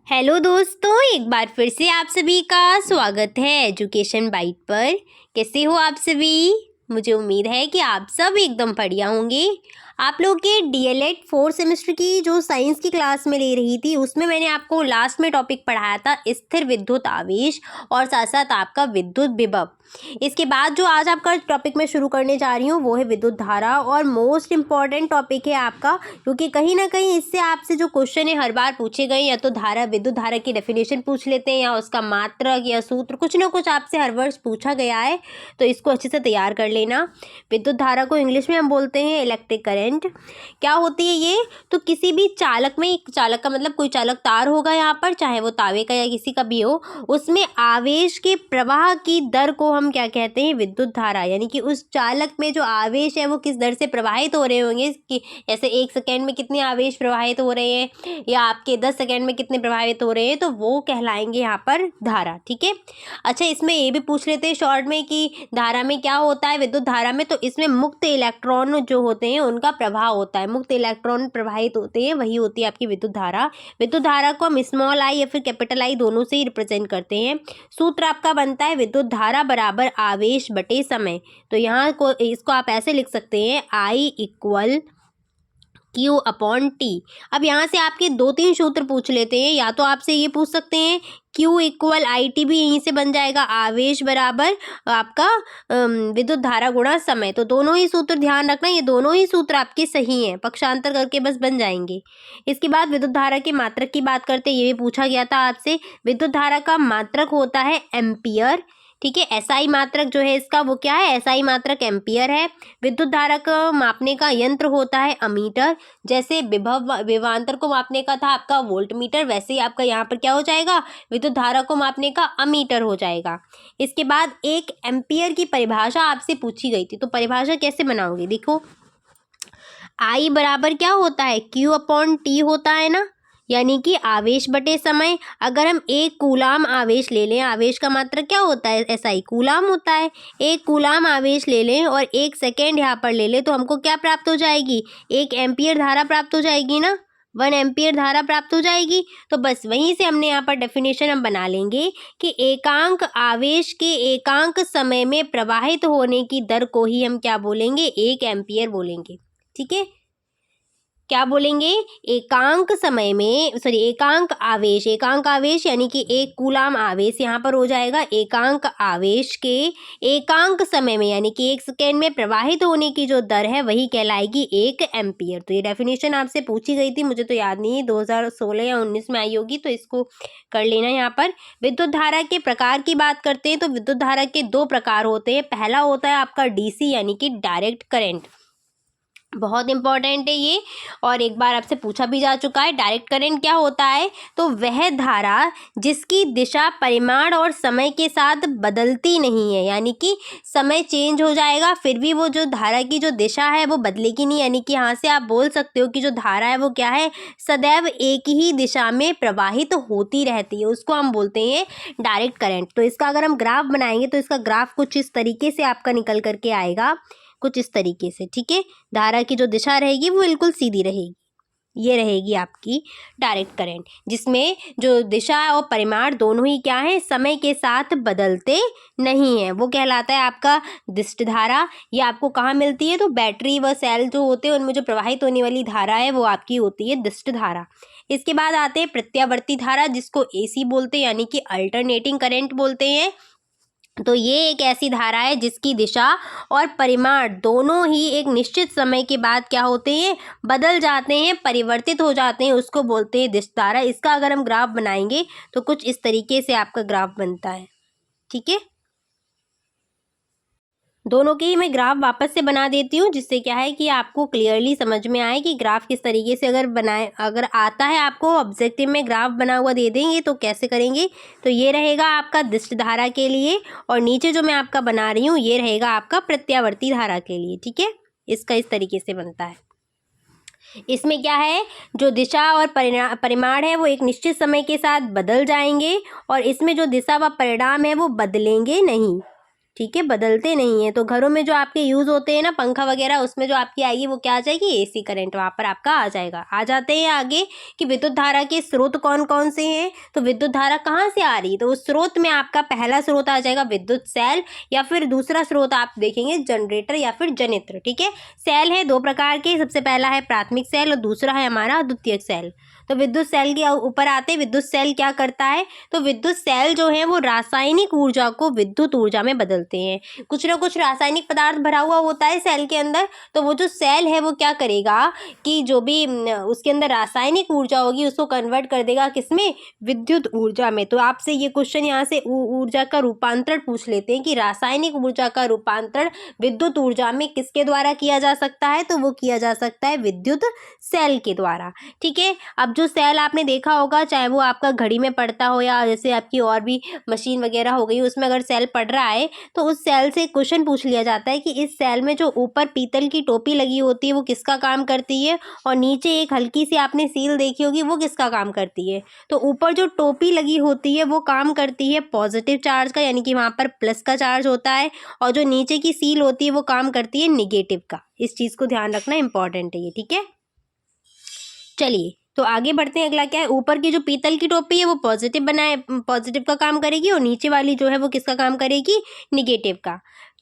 Hello दोस्तों, एक बार फिर से आप सभी का स्वागत है एजुकेशन बाइट पर। कैसे हो आप सभी? मुझे उम्मीद है कि आप सब एकदम बढ़िया होंगे। आप लोग के डीएलएड 4th सेमेस्टर की जो साइंस की क्लास में ले रही थी उसमें मैंने आपको लास्ट में टॉपिक पढ़ाया था स्थिर विद्युत आवेश और साथ साथ आपका विद्युत विभव। इसके बाद जो आज आपका टॉपिक मैं शुरू करने जा रही हूँ वो है विद्युत धारा और मोस्ट इम्पॉर्टेंट टॉपिक है आपका, क्योंकि कहीं ना कहीं इससे आपसे जो क्वेश्चन है हर बार पूछे गए, या तो विद्युत धारा की डेफिनेशन पूछ लेते हैं या उसका मात्रक या सूत्र, कुछ ना कुछ आपसे हर वर्ष पूछा गया है, तो इसको अच्छे से तैयार कर लेना। विद्युत धारा को इंग्लिश में हम बोलते हैं इलेक्ट्रिक करंट। क्या होती है ये? तो किसी भी चालक में, एक चालक का मतलब कोई चालक तार होगा यहाँ पर, चाहे वो तावे का या किसी का भी हो, उसमें आवेश के प्रवाह की दर को हम क्या कहते हैं? विद्युत धारा। यानी कि उस चालक में जो आवेश है वो किस दर से प्रवाहित हो रहे होंगे, कि जैसे 1 सेकेंड में कितने आवेश प्रवाहित हो रहे हैं या आपके 10 सेकेंड में कितने प्रवाहित हो रहे हैं, तो वो कहलाएंगे यहाँ पर धारा। ठीक है। अच्छा, इसमें ये भी पूछ लेते हैं शॉर्ट में कि धारा में क्या होता है, विद्युत धारा में, तो इसमें मुक्त इलेक्ट्रॉन जो होते हैं उनका प्रवाह होता है। मुक्त इलेक्ट्रॉन प्रवाहित होते हैं, वही होती है आपकी विद्युत धारा। विद्युत धारा को हम स्मॉल आई या फिर कैपिटल आई दोनों से ही रिप्रेजेंट करते हैं। सूत्र आपका बनता है विद्युत धारा बराबर आवेश बटे समय। तो यहाँ को इसको आप ऐसे लिख सकते हैं, I equal Q upon T. अब यहाँ से आपके 2-3 सूत्र पूछ लेते हैं, या तो आपसे ये पूछ सकते हैं Q इक्वल आई टी, भी यहीं से बन जाएगा, आवेश बराबर आपका विद्युत धारा गुणा समय। तो दोनों ही सूत्र ध्यान रखना, ये दोनों ही सूत्र आपके सही हैं, पक्षांतर करके बस बन जाएंगे। इसके बाद विद्युत धारा के मात्रक की बात करते हैं, ये भी पूछा गया था आपसे। विद्युत धारा का मात्रक होता है एम्पियर। ठीक है। एसआई मात्रक जो है इसका वो क्या है? एसआई मात्रक एम्पियर है। विद्युत धारा को मापने का यंत्र होता है अमीटर। जैसे विभवांतर को मापने का था आपका वोल्टमीटर, वैसे ही आपका यहाँ पर क्या हो जाएगा? विद्युत धारा को मापने का अमीटर हो जाएगा। इसके बाद एक एम्पियर की परिभाषा आपसे पूछी गई थी, तो परिभाषा कैसे बनाओगे? देखो, आई बराबर क्या होता है? Q अपॉन टी होता है ना, यानी कि आवेश बटे समय। अगर हम 1 कूलाम आवेश ले लें, आवेश का मात्रक क्या होता है? एसआई कूलाम होता है। 1 कूलाम आवेश ले लें और 1 सेकेंड यहाँ पर ले लें, तो हमको क्या प्राप्त हो जाएगी? 1 एम्पियर धारा प्राप्त हो जाएगी ना, 1 एम्पियर धारा प्राप्त हो जाएगी। तो बस वहीं से हमने यहाँ पर डेफिनेशन हम बना लेंगे कि एकांक आवेश के एकांक समय में प्रवाहित होने की दर को ही हम क्या बोलेंगे? 1 एम्पियर बोलेंगे। ठीक है। क्या बोलेंगे? एकांक समय में, एकांक आवेश यानी कि 1 कूलाम आवेश यहाँ पर हो जाएगा। एकांक आवेश के एकांक समय में यानी कि 1 सेकेंड में प्रवाहित होने की जो दर है वही कहलाएगी 1 एम्पियर। तो ये डेफिनेशन आपसे पूछी गई थी, मुझे तो याद नहीं है, 2016 या 19 में आई होगी, तो इसको कर लेना। यहाँ पर विद्युत धारा के प्रकार की बात करते हैं, तो विद्युत धारा के 2 प्रकार होते हैं। पहला होता है आपका डीसी यानी कि डायरेक्ट करंट, बहुत इंपॉर्टेंट है ये, और एक बार आपसे पूछा भी जा चुका है। डायरेक्ट करंट क्या होता है? तो वह धारा जिसकी दिशा परिमाण और समय के साथ बदलती नहीं है, यानी कि समय चेंज हो जाएगा फिर भी वो जो धारा की जो दिशा है वो बदलेगी नहीं। यानी कि यहाँ से आप बोल सकते हो कि जो धारा है वो क्या है? सदैव एक ही दिशा में प्रवाहित होती रहती है, उसको हम बोलते हैं डायरेक्ट करंट। तो इसका अगर हम ग्राफ बनाएंगे तो इसका ग्राफ कुछ इस तरीके से आपका निकल करके आएगा, कुछ इस तरीके से। ठीक है। धारा की जो दिशा रहेगी वो बिल्कुल सीधी रहेगी, ये रहेगी आपकी डायरेक्ट करंट, जिसमें जो दिशा और परिमाण दोनों ही क्या है? समय के साथ बदलते नहीं है, वो कहलाता है आपका दिष्ट धारा। ये आपको कहाँ मिलती है? तो बैटरी व सेल जो होते हैं उनमें जो प्रवाहित होने वाली धारा है वो आपकी होती है दिष्ट धारा। इसके बाद आते हैं प्रत्यावर्ती धारा, जिसको एसी बोलते हैं, यानी कि अल्टरनेटिंग करंट बोलते हैं। तो ये एक ऐसी धारा है जिसकी दिशा और परिमाण दोनों ही एक निश्चित समय के बाद क्या होते हैं? बदल जाते हैं, परिवर्तित हो जाते हैं, उसको बोलते हैं दिष्ट धारा। इसका अगर हम ग्राफ बनाएंगे तो कुछ इस तरीके से आपका ग्राफ बनता है। ठीक है। दोनों के ही मैं ग्राफ वापस से बना देती हूँ, जिससे क्या है कि आपको क्लियरली समझ में आए कि ग्राफ किस तरीके से अगर आता है आपको ऑब्जेक्टिव में ग्राफ बना हुआ दे देंगे तो कैसे करेंगे। तो ये रहेगा आपका दिष्ट धारा के लिए, और नीचे जो मैं आपका बना रही हूँ ये रहेगा आपका प्रत्यावर्ती धारा के लिए। ठीक है। इसका इस तरीके से बनता है। इसमें क्या है? जो दिशा और परिमाण है वो एक निश्चित समय के साथ बदल जाएंगे, और इसमें जो दिशा व परिणाम है वो बदलेंगे नहीं। ठीक है, बदलते नहीं है। तो घरों में जो आपके यूज़ होते हैं ना पंखा वगैरह, उसमें जो आपकी आएगी वो क्या आ जाएगी, एसी करंट वहाँ पर आपका आ जाएगा। आ जाते हैं आगे कि विद्युत धारा के स्रोत कौन कौन से हैं। तो विद्युत धारा कहाँ से आ रही है, तो उस स्रोत में आपका पहला स्रोत आ जाएगा विद्युत सेल, या फिर दूसरा स्रोत आप देखेंगे जनरेटर या फिर जनित्र। ठीक है, सेल है दो प्रकार के, सबसे पहला है प्राथमिक सेल और दूसरा है हमारा द्वितीयक सेल। तो विद्युत सेल के ऊपर आते हैं, विद्युत सेल क्या करता है, तो विद्युत सेल जो है वो रासायनिक ऊर्जा को विद्युत ऊर्जा में बदलते हैं। कुछ ना कुछ रासायनिक पदार्थ भरा हुआ होता है सेल के अंदर, तो वो जो सेल है वो क्या करेगा कि जो भी उसके अंदर रासायनिक ऊर्जा होगी उसको कन्वर्ट कर देगा किसमें, विद्युत ऊर्जा में। तो आपसे ये क्वेश्चन यहाँ से ऊर्जा का रूपांतरण पूछ लेते हैं कि रासायनिक ऊर्जा का रूपांतरण विद्युत ऊर्जा में किसके द्वारा किया जा सकता है, तो वो किया जा सकता है विद्युत सेल के द्वारा। ठीक है, अब जो सेल आपने देखा होगा, चाहे वो आपका घड़ी में पड़ता हो या जैसे आपकी और भी मशीन वगैरह हो गई, उसमें अगर सेल पड़ रहा है तो उस सेल से क्वेश्चन पूछ लिया जाता है कि इस सेल में जो ऊपर पीतल की टोपी लगी होती है वो किसका काम करती है, और नीचे एक हल्की सी आपने सील देखी होगी वो किसका काम करती है। तो ऊपर जो टोपी लगी होती है वो काम करती है पॉजिटिव चार्ज का, यानी कि वहाँ पर प्लस का चार्ज होता है, और जो नीचे की सील होती है वो काम करती है निगेटिव का। इस चीज़ को ध्यान रखना इंपॉर्टेंट है ये। ठीक है, चलिए तो आगे बढ़ते हैं। अगला क्या है, ऊपर की जो पीतल की टोपी है वो पॉजिटिव का काम करेगी, और नीचे वाली जो है वो किसका काम करेगी, निगेटिव का।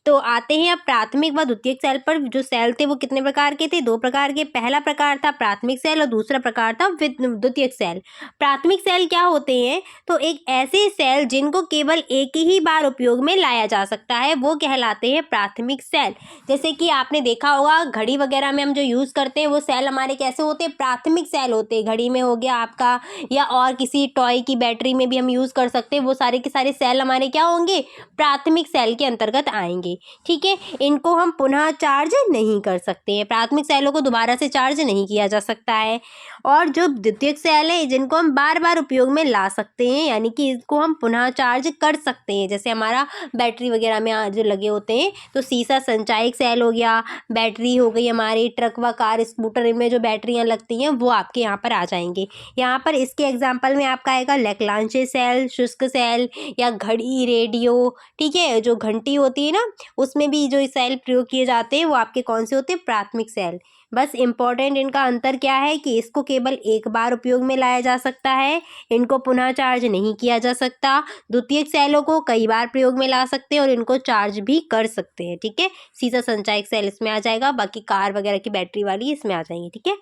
तो आते हैं अब प्राथमिक व द्वितीयक सेल पर। जो सेल थे वो कितने प्रकार के थे, दो प्रकार के। पहला प्रकार था प्राथमिक सेल और दूसरा प्रकार था द्वितीयक सेल। प्राथमिक सेल क्या होते हैं, तो एक ऐसे सेल जिनको केवल एक ही बार उपयोग में लाया जा सकता है वो कहलाते हैं प्राथमिक सेल। जैसे कि आपने देखा होगा घड़ी वगैरह में हम जो यूज़ करते हैं वो सेल हमारे कैसे होते हैं, प्राथमिक सेल होते हैं। घड़ी में हो गया आपका, या और किसी टॉय की बैटरी में भी हम यूज़ कर सकते हैं, वो सारे के सारे सेल हमारे क्या होंगे, प्राथमिक सेल के अंतर्गत आएंगे। ठीक है, इनको हम पुनः चार्ज नहीं कर सकते हैं, प्राथमिक सेलों को दोबारा से चार्ज नहीं किया जा सकता है। और जो द्वितीयक सेल है जिनको हम बार बार उपयोग में ला सकते हैं, यानी कि इसको हम पुनः चार्ज कर सकते हैं। जैसे हमारा बैटरी वगैरह में जो लगे होते हैं, तो सीसा संचायक सेल हो गया, बैटरी हो गई, हमारी ट्रक व कार स्कूटर में जो बैटरियां लगती हैं वो आपके यहाँ पर आ जाएंगे। यहाँ पर इसके एग्जाम्पल में आपका आएगा लेक्लांचे सेल, शुष्क सेल, या घड़ी, रेडियो। ठीक है, जो घंटी होती है ना उसमें भी जो सेल प्रयोग किए जाते हैं वो आपके कौन से होते हैं, प्राथमिक सेल। बस इम्पॉर्टेंट इनका अंतर क्या है कि इसको केवल एक बार उपयोग में लाया जा सकता है, इनको पुनः चार्ज नहीं किया जा सकता। द्वितीयक सेलों को कई बार प्रयोग में ला सकते हैं और इनको चार्ज भी कर सकते हैं। ठीक है, सीसा संचायक सेल इसमें आ जाएगा, बाकी कार वगैरह की बैटरी वाली इसमें आ जाएंगी। ठीक है,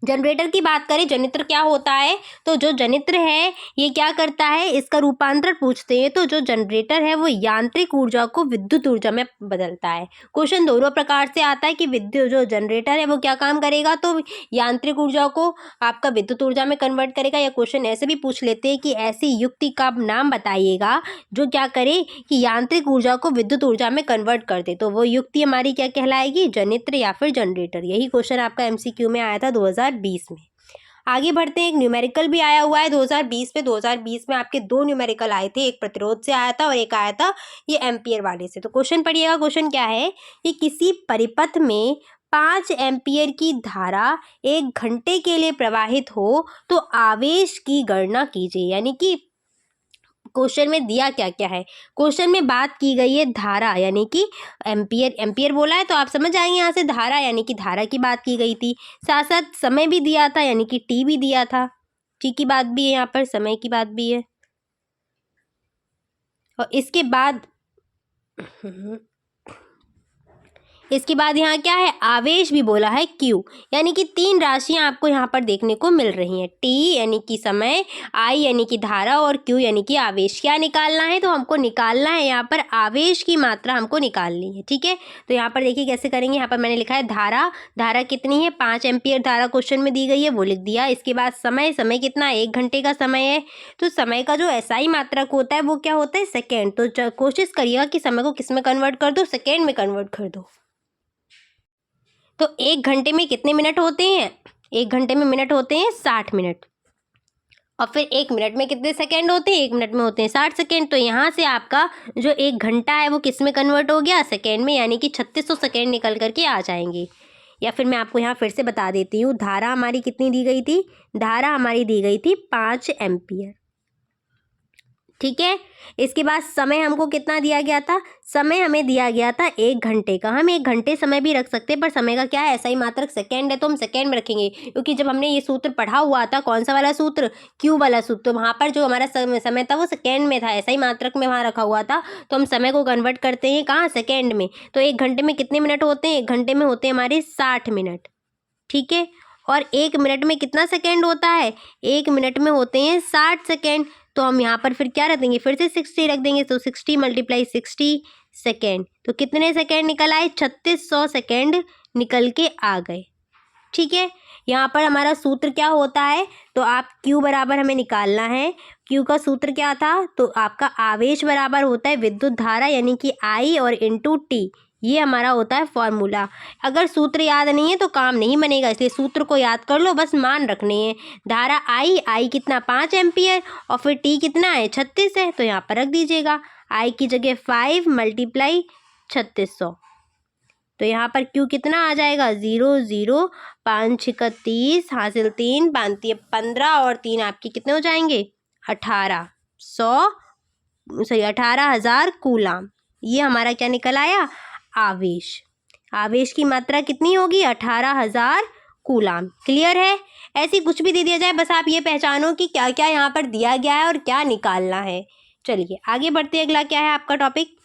जनरेटर की बात करें, जनित्र क्या होता है, तो जो जनित्र है ये क्या करता है, इसका रूपांतरण पूछते हैं। तो जो जनरेटर है वो यांत्रिक ऊर्जा को विद्युत ऊर्जा में बदलता है। क्वेश्चन दोनों प्रकार से आता है कि विद्युत जो जनरेटर है वो क्या काम करेगा, तो यांत्रिक ऊर्जा को आपका विद्युत ऊर्जा में कन्वर्ट करेगा, या क्वेश्चन ऐसे भी पूछ लेते हैं कि ऐसी युक्ति का नाम बताइएगा जो क्या करे कि यांत्रिक ऊर्जा को विद्युत ऊर्जा में कन्वर्ट कर दे। तो वो युक्ति हमारी क्या कहलाएगी, जनित्र या फिर जनरेटर। यही क्वेश्चन आपका एमसीक्यू में आया था 2020 में। आगे बढ़ते हैं, एक न्यूमेरिकल भी आया हुआ है 2020 में। 2020 में आपके दो न्यूमेरिकल आए थे, एक प्रतिरोध से आया था और एक आया था ये एम्पियर वाले से। तो क्वेश्चन पढ़िएगा, क्वेश्चन क्या है कि किसी परिपथ में 5 एम्पियर की धारा 1 घंटे के लिए प्रवाहित हो तो आवेश की गणना कीजिए। यानी कि क्वेश्चन में दिया क्या क्या है, क्वेश्चन में बात की गई है धारा, यानी कि एम्पियर बोला है तो आप समझ आएंगे यहाँ से धारा, यानी कि धारा की बात की गई थी। साथ साथ समय भी दिया था, यानी कि टी भी दिया था। टी की बात भी है यहाँ पर, समय की बात भी है। और इसके बाद यहाँ क्या है, आवेश भी बोला है Q, यानी कि 3 राशियाँ आपको यहाँ पर देखने को मिल रही हैं। T यानी कि समय, I यानी कि धारा, और Q यानी कि आवेश। क्या निकालना है, तो हमको निकालना है यहाँ पर आवेश की मात्रा हमको निकालनी है। ठीक है, तो यहाँ पर देखिए कैसे करेंगे। यहाँ पर मैंने लिखा है धारा कितनी है, 5 एम्पियर धारा क्वेश्चन में दी गई है, वो लिख दिया। इसके बाद समय कितना, 1 घंटे का समय है। तो समय का जो SI मात्रक होता है वो क्या होता है, सेकेंड। तो कोशिश करिएगा कि समय को किस में कन्वर्ट कर दो, सेकेंड में कन्वर्ट कर दो। तो 1 घंटे में कितने मिनट होते हैं, 1 घंटे में मिनट होते हैं 60 मिनट। और फिर 1 मिनट में कितने सेकंड होते हैं, 1 मिनट में होते हैं 60 सेकंड। तो यहाँ से आपका जो 1 घंटा है वो किस में कन्वर्ट हो गया, सेकंड में, यानी कि 3600 सेकंड निकल करके आ जाएंगे। या फिर मैं आपको यहाँ फिर से बता देती हूँ, धारा हमारी कितनी दी गई थी, धारा हमारी दी गई थी 5 एम्पियर। ठीक है। इसके बाद समय हमको कितना दिया गया था, समय हमें दिया गया था 1 घंटे का। हम 1 घंटे समय भी रख सकते हैं, पर समय का क्या है, ऐसा ही मात्रक सेकंड है तो हम सेकंड में रखेंगे, क्योंकि जब हमने ये सूत्र पढ़ा हुआ था, कौन सा वाला सूत्र, क्यू वाला सूत्र, तो वहाँ पर जो हमारा समय था वो सेकेंड में था, ऐसा ही मात्रक में वहाँ रखा हुआ था, तो हम समय को कन्वर्ट करते हैं कहाँ, सेकेंड में। तो 1 घंटे में कितने मिनट होते हैं, 1 घंटे में होते हैं हमारे 60 मिनट। ठीक है। और 1 मिनट में कितना सेकेंड होता है, 1 मिनट में होते हैं 60 सेकेंड। तो हम यहाँ पर फिर क्या रख देंगे, फिर से 60 रख देंगे, तो 60 × 60 सेकेंड। तो कितने सेकेंड निकल आए, 3600 सेकेंड निकल के आ गए। ठीक है। यहाँ पर हमारा सूत्र क्या होता है, तो आप Q बराबर हमें निकालना है। Q का सूत्र क्या था, तो आपका आवेश बराबर होता है विद्युत धारा यानी कि I और इंटू T, ये हमारा होता है फॉर्मूला। अगर सूत्र याद नहीं है तो काम नहीं बनेगा, इसलिए सूत्र को याद कर लो, बस मान रखने हैं। धारा I कितना 5 एम्पियर और फिर T कितना है 36 है, तो यहाँ पर रख दीजिएगा I की जगह 5 × 3600। तो यहाँ पर Q कितना आ जाएगा, 0 0 5 6 30 हासिल 3 5 15 और 3 आपके कितने हो जाएंगे 18,000 कूलाम। ये हमारा क्या निकल आया, आवेश। आवेश की मात्रा कितनी होगी, 18,000 कूलाम। क्लियर है। ऐसी कुछ भी दे दिया जाए, बस आप ये पहचानो कि क्या क्या यहाँ पर दिया गया है और क्या निकालना है। चलिए आगे बढ़ते, अगला क्या है आपका टॉपिक,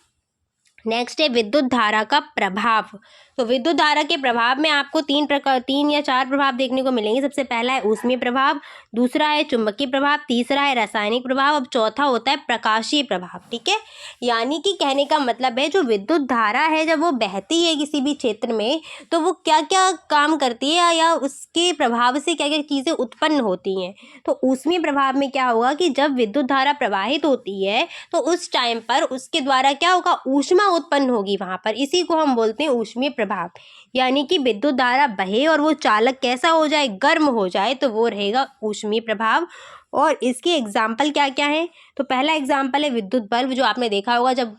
नेक्स्ट है विद्युत धारा का प्रभाव। तो विद्युत धारा के प्रभाव में आपको 3 या 4 प्रभाव देखने को मिलेंगे। सबसे पहला है ऊष्मीय प्रभाव, दूसरा है चुंबकीय प्रभाव, तीसरा है रासायनिक प्रभाव, अब चौथा होता है प्रकाशीय प्रभाव। ठीक है। यानी कि कहने का मतलब है जो विद्युत धारा है जब वो बहती है किसी भी क्षेत्र में, तो वो क्या क्या काम करती है या उसके प्रभाव से क्या क्या चीज़ें उत्पन्न होती हैं। तो ऊष्मीय प्रभाव में क्या होगा कि जब विद्युत धारा प्रवाहित होती है तो उस टाइम पर उसके द्वारा क्या होगा, ऊष्मा उत्पन्न होगी वहाँ पर, इसी को हम बोलते हैं ऊष्मीय प्रभाव। यानी कि विद्युत धारा बहे और वो चालक कैसा हो जाए, गर्म हो जाए, तो वो रहेगा ऊष्मीय प्रभाव। और इसके एग्जाम्पल क्या क्या है, तो पहला एग्जाम्पल है विद्युत बल्ब, जो आपने देखा होगा जब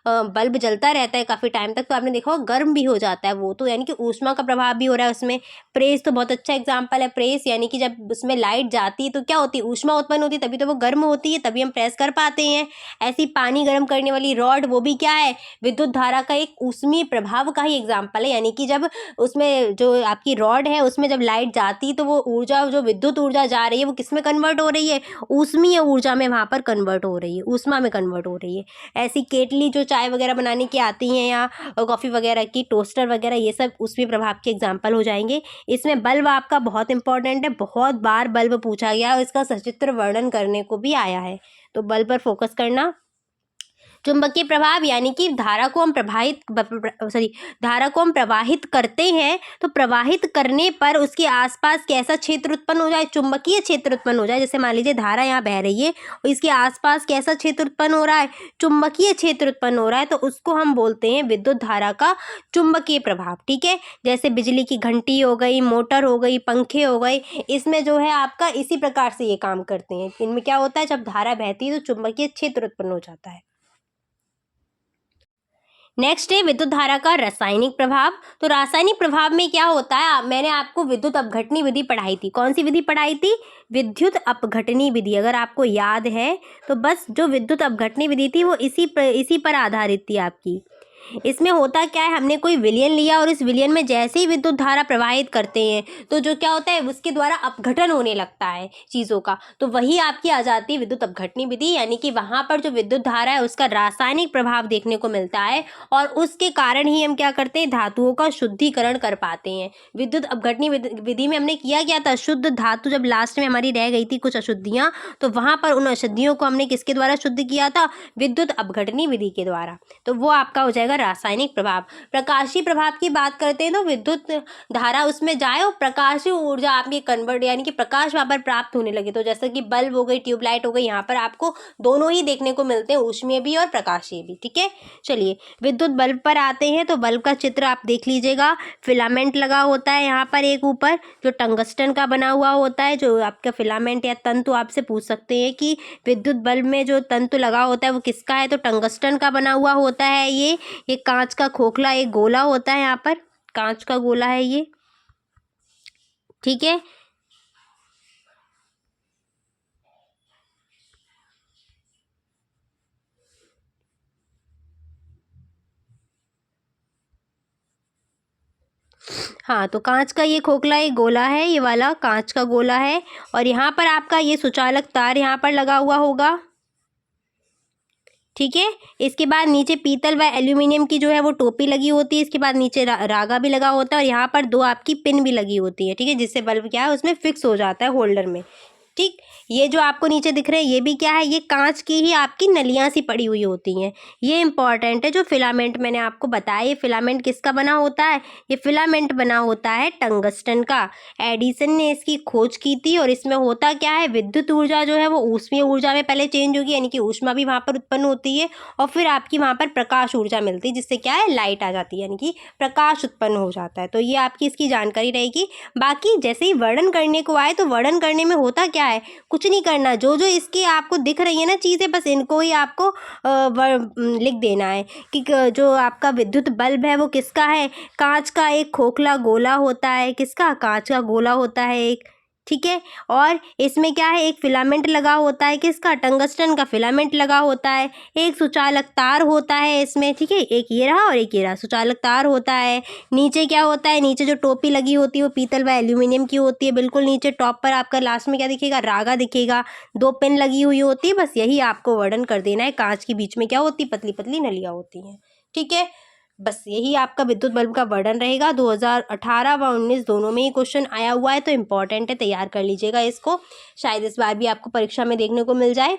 बल्ब जलता रहता है काफ़ी टाइम तक तो आपने देखा होगा गर्म भी हो जाता है वो, तो यानी कि ऊष्मा का प्रभाव भी हो रहा है उसमें। प्रेस तो बहुत अच्छा एग्जाम्पल है, प्रेस यानी कि जब उसमें लाइट जाती है तो क्या होती है, ऊष्मा उत्पन्न होती है, तभी तो वो गर्म होती है, तभी हम प्रेस कर पाते हैं। ऐसी पानी गर्म करने वाली रॉड, वो भी क्या है, विद्युत धारा का एक ऊष्मीय प्रभाव का ही एग्जाम्पल है। यानी कि जब उसमें जो आपकी रॉड है उसमें जब लाइट जाती है तो वो ऊर्जा, जो विद्युत ऊर्जा जा रही है, वो किस में कन्वर्ट हो रही है, ऊष्मीय ऊर्जा में वहाँ पर कन्वर्ट हो रही है, ऊष्मा में कन्वर्ट हो रही है। ऐसी केटली जो चाय वगैरह बनाने की आती हैं या कॉफ़ी वगैरह की, टोस्टर वगैरह, ये सब ऊष्मीय प्रभाव के एग्जाम्पल हो जाएंगे। इसमें बल्ब आपका बहुत इंपॉर्टेंट है, बहुत बार बल्ब पूछा गया और इसका सचित्र वर्णन करने को भी आया है, तो बल्ब पर फोकस करना। चुंबकीय प्रभाव यानी कि धारा को हम प्रवाहित करते हैं, तो प्रवाहित करने पर उसके आसपास कैसा क्षेत्र उत्पन्न हो जाए, चुंबकीय क्षेत्र उत्पन्न हो जाए। जैसे मान लीजिए धारा यहाँ बह रही है और इसके आसपास कैसा क्षेत्र उत्पन्न हो रहा है, चुंबकीय क्षेत्र उत्पन्न हो रहा है, तो उसको हम बोलते हैं विद्युत धारा का चुंबकीय प्रभाव। ठीक है। जैसे बिजली की घंटी हो गई, मोटर हो गई, पंखे हो गए, इसमें जो है आपका इसी प्रकार से ये काम करते हैं। इनमें क्या होता है, जब धारा बहती है तो चुंबकीय क्षेत्र उत्पन्न हो जाता है। नेक्स्ट है विद्युत धारा का रासायनिक प्रभाव। तो रासायनिक प्रभाव में क्या होता है, मैंने आपको विद्युत अपघटनी विधि पढ़ाई थी। कौन सी विधि पढ़ाई थी, विद्युत अपघटनी विधि। अगर आपको याद है तो बस जो विद्युत अपघटनी विधि थी वो इसी पर आधारित थी आपकी। इसमें होता क्या है, हमने कोई विलयन लिया और इस विलयन में जैसे ही विद्युत धारा प्रवाहित करते हैं तो जो क्या होता है, उसके द्वारा अपघटन होने लगता है चीज़ों का, तो वही आपकी आ जाती है विद्युत अपघटनी विधि। यानी कि वहाँ पर जो विद्युत धारा है उसका रासायनिक प्रभाव देखने को मिलता है और उसके कारण ही हम क्या करते हैं, धातुओं का शुद्धिकरण कर पाते हैं। विद्युत अपघटनी विधि में हमने किया क्या था, शुद्ध धातु जब लास्ट में हमारी रह गई थी कुछ अशुद्धियाँ, तो वहाँ पर उन अशुद्धियों को हमने किसके द्वारा शुद्ध किया था, विद्युत अपघटनी विधि के द्वारा। तो वो आपका हो जाएगा रासायनिक प्रभाव। प्रकाशीय प्रभाव की बात करते हैं तो विद्युत धारा उसमें जाए और प्रकाशीय ऊर्जा आपकी कन्वर्ट, यानी कि प्रकाश वहाँ पर प्राप्त होने लगे। तो जैसे कि बल्ब हो गई, ट्यूबलाइट हो गई, यहाँ पर आपको दोनों ही देखने को मिलते हैं, ऊष्मीय भी और प्रकाशीय भी। ठीक है। चलिए विद्युत बल्ब पर आते हैं, तो बल्ब का चित्र आप देख लीजिएगा। फिलामेंट लगा होता है यहाँ पर एक ऊपर, जो टंगस्टन का बना हुआ होता है। जो आपका फिलामेंट या तंतु, आपसे पूछ सकते हैं कि विद्युत बल्ब में जो तंतु लगा होता है वो किसका है, तो टंगस्टन का बना हुआ होता है। ये कांच का खोखला एक गोला होता है, यहाँ पर कांच का गोला है ये। ठीक है। हाँ, तो कांच का ये खोखला एक गोला है, ये वाला कांच का गोला है और यहाँ पर आपका ये सुचालक तार यहाँ पर लगा हुआ होगा, ठीक है। इसके बाद नीचे पीतल व एल्यूमिनियम की जो है वो टोपी लगी होती है। इसके बाद नीचे रागा भी लगा होता है और यहाँ पर 2 आपकी पिन भी लगी होती है, ठीक है, जिससे बल्ब क्या है उसमें फिक्स हो जाता है होल्डर में, ठीक। ये जो आपको नीचे दिख रहे हैं ये भी क्या है, ये कांच की ही आपकी नलियाँ सी पड़ी हुई होती हैं। ये इंपॉर्टेंट है। जो फिलामेंट मैंने आपको बताया, ये फिलामेंट किसका बना होता है, ये फिलामेंट बना होता है टंगस्टन का। एडिसन ने इसकी खोज की थी और इसमें होता क्या है, विद्युत ऊर्जा जो है वो ऊष्मीय ऊर्जा में पहले चेंज होगी, यानी कि ऊष्मा भी वहाँ पर उत्पन्न होती है और फिर आपकी वहाँ पर प्रकाश ऊर्जा मिलती है, जिससे क्या है लाइट आ जाती है, यानी कि प्रकाश उत्पन्न हो जाता है। तो ये आपकी इसकी जानकारी रहेगी। बाकी जैसे ही वर्णन करने को आए तो वर्णन करने में होता क्या है, कुछ नहीं करना, जो जो इसकी आपको दिख रही है ना चीज़ें, बस इनको ही आपको लिख देना है कि जो आपका विद्युत बल्ब है वो किसका है, कांच का एक खोखला गोला होता है, किसका, कांच का गोला होता है एक, ठीक है। और इसमें क्या है, एक फिलामेंट लगा होता है, किसका, टंगस्टन का फिलामेंट लगा होता है। एक सुचालक तार होता है इसमें, ठीक है, एक ये रहा और एक ये रहा, सुचालक तार होता है। नीचे क्या होता है, नीचे जो टोपी लगी होती है वो पीतल व एल्यूमिनियम की होती है। बिल्कुल नीचे टॉप पर आपका लास्ट में क्या दिखेगा, रागा दिखेगा, 2 पिन लगी हुई होती है। बस यही आपको वर्णन कर देना है। कांच के बीच में क्या होती है, पतली पतली नलियाँ होती हैं, ठीक है। बस यही आपका विद्युत बल्ब का वर्णन रहेगा। 2018 व 19 दोनों में ही क्वेश्चन आया हुआ है, तो इम्पॉर्टेंट है, तैयार कर लीजिएगा इसको। शायद इस बार भी आपको परीक्षा में देखने को मिल जाए।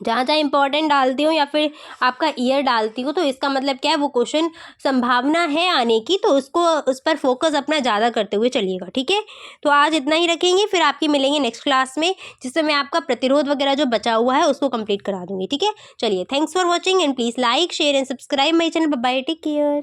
जहाँ जहाँ इंपॉर्टेंट डालती हूँ या फिर आपका ईयर डालती हूँ, तो इसका मतलब क्या है, वो क्वेश्चन संभावना है आने की, तो उसको उस पर फोकस अपना ज़्यादा करते हुए चलिएगा, ठीक है। तो आज इतना ही रखेंगे, फिर आपकी मिलेंगे नेक्स्ट क्लास में, जिससे मैं आपका प्रतिरोध वगैरह जो बचा हुआ है उसको कंप्लीट करा दूँगी, ठीक है। चलिए, thanks for watching and please like share and subscribe my channel. Bye bye, take care.